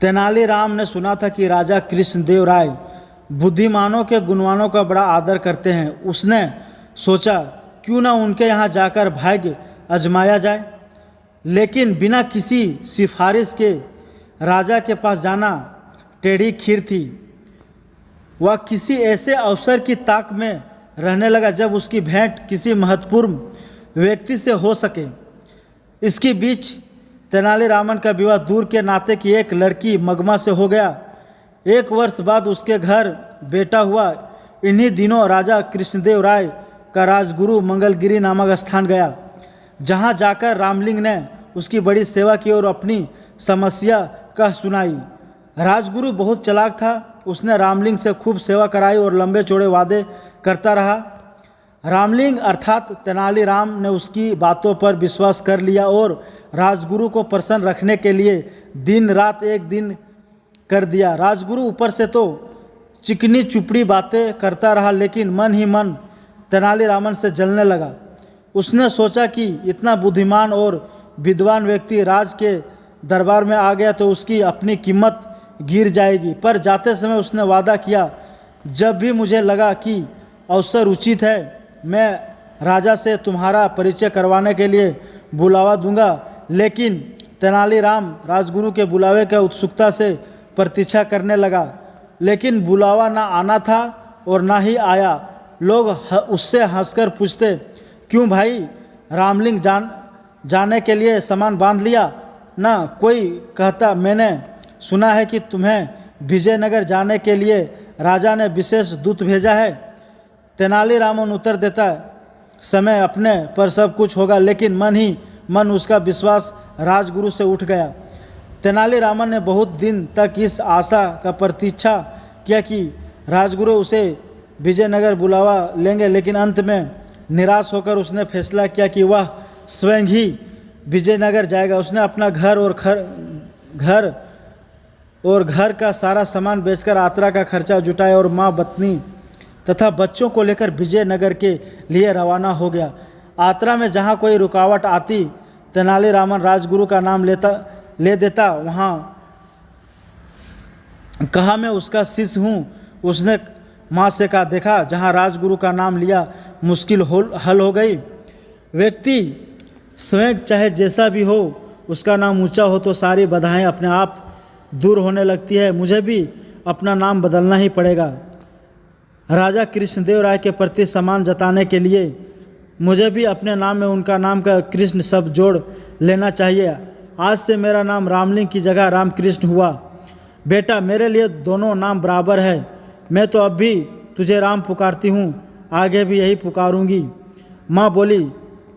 तेनालीराम ने सुना था कि राजा कृष्णदेव राय बुद्धिमानों के गुणवानों का बड़ा आदर करते हैं। उसने सोचा क्यों ना उनके यहाँ जाकर भाग्य आजमाया जाए, लेकिन बिना किसी सिफारिश के राजा के पास जाना टेढ़ी खीर थी। वह किसी ऐसे अवसर की ताक में रहने लगा जब उसकी भेंट किसी महत्वपूर्ण व्यक्ति से हो सके। इसके बीच तेनालीरामन का विवाह दूर के नाते की एक लड़की मगमा से हो गया। 1 वर्ष बाद उसके घर बेटा हुआ। इन्हीं दिनों राजा कृष्णदेव राय का राजगुरु मंगलगिरी नामक स्थान गया, जहां जाकर रामलिंग ने उसकी बड़ी सेवा की और अपनी समस्या कह सुनाई। राजगुरु बहुत चालाक था। उसने रामलिंग से खूब सेवा कराई और लंबे चौड़े वादे करता रहा। रामलिंग अर्थात तेनालीराम ने उसकी बातों पर विश्वास कर लिया और राजगुरु को प्रसन्न रखने के लिए दिन रात एक दिन कर दिया। राजगुरु ऊपर से तो चिकनी चुपड़ी बातें करता रहा, लेकिन मन ही मन तेनालीरामन से जलने लगा। उसने सोचा कि इतना बुद्धिमान और विद्वान व्यक्ति राज के दरबार में आ गया तो उसकी अपनी कीमत गिर जाएगी। पर जाते समय उसने वादा किया, जब भी मुझे लगा कि अवसर उचित है मैं राजा से तुम्हारा परिचय करवाने के लिए बुलावा दूंगा। लेकिन तेनालीराम राजगुरु के बुलावे की उत्सुकता से प्रतीक्षा करने लगा, लेकिन बुलावा ना आना था और ना ही आया। लोग उससे हंसकर पूछते, क्यों भाई रामलिंग जाने के लिए सामान बांध लिया ना? कोई कहता, मैंने सुना है कि तुम्हें विजयनगर जाने के लिए राजा ने विशेष दूत भेजा है। तेनालीरामन उत्तर देता, समय अपने पर सब कुछ होगा, लेकिन मन ही मन उसका विश्वास राजगुरु से उठ गया। तेनालीरामन ने बहुत दिन तक इस आशा का प्रतीक्षा किया कि राजगुरु उसे विजयनगर बुलावा लेंगे, लेकिन अंत में निराश होकर उसने फैसला किया कि वह स्वयं ही विजयनगर जाएगा। उसने अपना घर का सारा सामान बेचकर यात्रा का खर्चा जुटाया और माँ, पत्नी तथा बच्चों को लेकर विजयनगर के लिए रवाना हो गया। यात्रा में जहाँ कोई रुकावट आती तेनालीरामन राजगुरु का नाम ले देता। वहाँ कहा, मैं उसका शिष्य हूँ। उसने माँ से कहा, देखा जहाँ राजगुरु का नाम लिया मुश्किल हल हो गई। व्यक्ति स्वयं चाहे जैसा भी हो, उसका नाम ऊंचा हो तो सारी बाधाएं अपने आप दूर होने लगती है। मुझे भी अपना नाम बदलना ही पड़ेगा। राजा कृष्णदेव राय के प्रति सम्मान जताने के लिए मुझे भी अपने नाम में उनका नाम का कृष्ण शब्द जोड़ लेना चाहिए। आज से मेरा नाम रामलिंग की जगह रामकृष्ण हुआ। बेटा, मेरे लिए दोनों नाम बराबर है। मैं तो अब भी तुझे राम पुकारती हूँ, आगे भी यही पुकारूंगी। माँ बोली।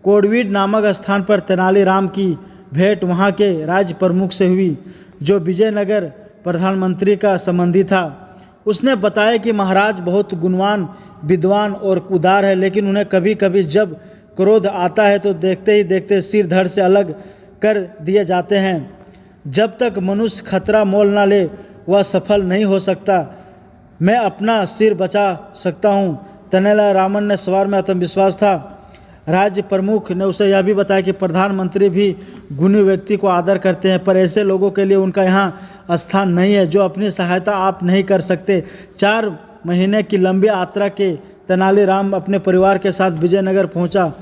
कोडवीड नामक स्थान पर तेनालीराम की भेंट वहाँ के राज्य प्रमुख से हुई, जो विजयनगर प्रधानमंत्री का संबंधी था। उसने बताया कि महाराज बहुत गुणवान, विद्वान और उदार है, लेकिन उन्हें कभी कभी जब क्रोध आता है तो देखते ही देखते सिर धड़ से अलग कर दिए जाते हैं। जब तक मनुष्य खतरा मोल ना ले वह सफल नहीं हो सकता। मैं अपना सिर बचा सकता हूँ। तेनालीरामन ने सवार में आत्मविश्वास था। राज्य प्रमुख ने उसे यह भी बताया कि प्रधानमंत्री भी गुणी व्यक्ति को आदर करते हैं, पर ऐसे लोगों के लिए उनका यहाँ स्थान नहीं है जो अपनी सहायता आप नहीं कर सकते। 4 महीने की लंबी यात्रा के तेनालीराम अपने परिवार के साथ विजयनगर पहुँचा,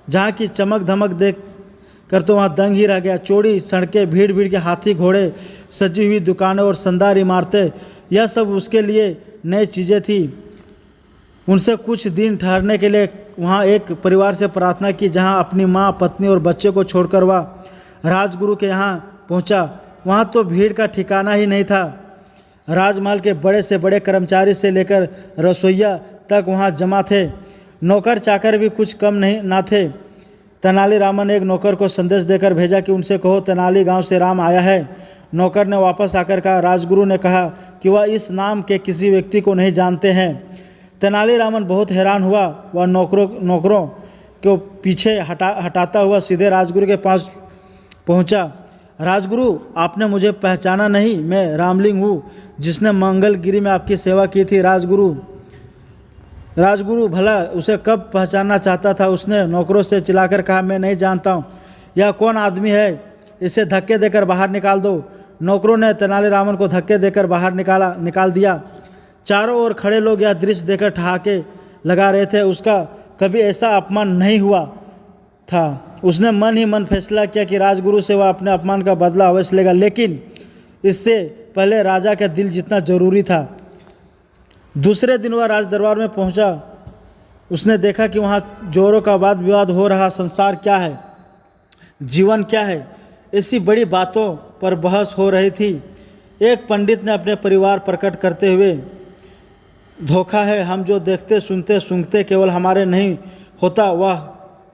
जहाँ की चमक धमक देख कर तो वहाँ दंग ही रह गया। चौड़ी सड़कें, भीड़ भीड़ के हाथी घोड़े, सजी हुई दुकानें और शानदार इमारतें, यह सब उसके लिए नई चीज़ें थी। उनसे कुछ दिन ठहरने के लिए वहाँ एक परिवार से प्रार्थना की, जहाँ अपनी माँ, पत्नी और बच्चे को छोड़कर वह राजगुरु के यहाँ पहुँचा। वहाँ तो भीड़ का ठिकाना ही नहीं था। राजमहल के बड़े से बड़े कर्मचारी से लेकर रसोइया तक वहाँ जमा थे। नौकर चाकर भी कुछ कम ना थे। तेनालीरामन ने एक नौकर को संदेश देकर भेजा कि उनसे कहो तेनाली गांव से राम आया है। नौकर ने वापस आकर कहा, राजगुरु ने कहा कि वह इस नाम के किसी व्यक्ति को नहीं जानते हैं। तेनालीरामन बहुत हैरान हुआ। वह नौकरों को पीछे हटाता हुआ सीधे राजगुरु के पास पहुंचा। राजगुरु, आपने मुझे पहचाना नहीं? मैं रामलिंग हूँ, जिसने मंगलगिरी में आपकी सेवा की थी। राजगुरु भला उसे कब पहचानना चाहता था। उसने नौकरों से चिल्लाकर कहा, मैं नहीं जानता हूँ। यह कौन आदमी है? इसे धक्के देकर बाहर निकाल दो। नौकरों ने तेनालीरामन को धक्के देकर बाहर निकाल दिया। चारों ओर खड़े लोग यह दृश्य देखकर ठहाके लगा रहे थे। उसका कभी ऐसा अपमान नहीं हुआ था। उसने मन ही मन फैसला किया कि राजगुरु से वह अपने अपमान का बदला अवश्य लेगा, लेकिन इससे पहले राजा का दिल जीतना जरूरी था। दूसरे दिन वह राज दरबार में पहुंचा। उसने देखा कि वहाँ जोरों का वाद विवाद हो रहा। संसार क्या है, जीवन क्या है, ऐसी बड़ी बातों पर बहस हो रही थी। एक पंडित ने अपने परिवार प्रकट करते हुए, धोखा है, हम जो देखते सुनते सूंघते केवल हमारे नहीं होता, वह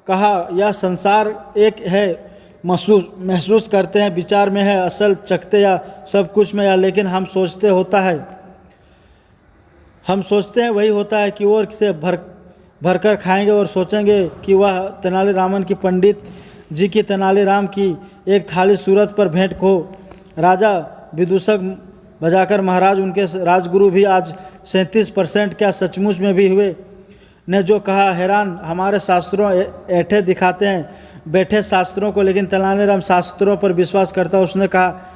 कहा यह संसार एक है, महसूस करते हैं, विचार में है, असल चखते या सब कुछ में या, लेकिन हम सोचते हैं वही होता है कि और से भरकर खाएंगे और सोचेंगे कि वह तेनालीरामन की पंडित जी की तेनालीराम की एक थाली सूरत पर भेंट को राजा विदूषक बजाकर महाराज उनके राजगुरु भी आज 37% क्या सचमुच में भी हुए ने जो कहा। हैरान हमारे शास्त्रों ऐठे दिखाते हैं बैठे शास्त्रों को, लेकिन तेनालीराम शास्त्रों पर विश्वास करता। उसने कहा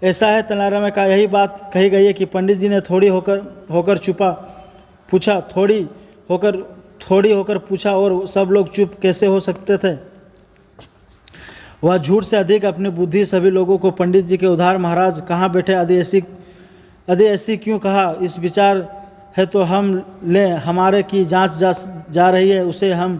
ऐसा है। तेनालीराम ने कहा यही बात कही गई है कि पंडित जी ने थोड़ी होकर पूछा और सब लोग चुप कैसे हो सकते थे। वह झूठ से अधिक अपनी बुद्धि सभी लोगों को पंडित जी के उधार महाराज कहाँ बैठे आदि ऐसी क्यों कहा। इस विचार है तो हम लें, हमारे की जांच जा रही है, उसे हम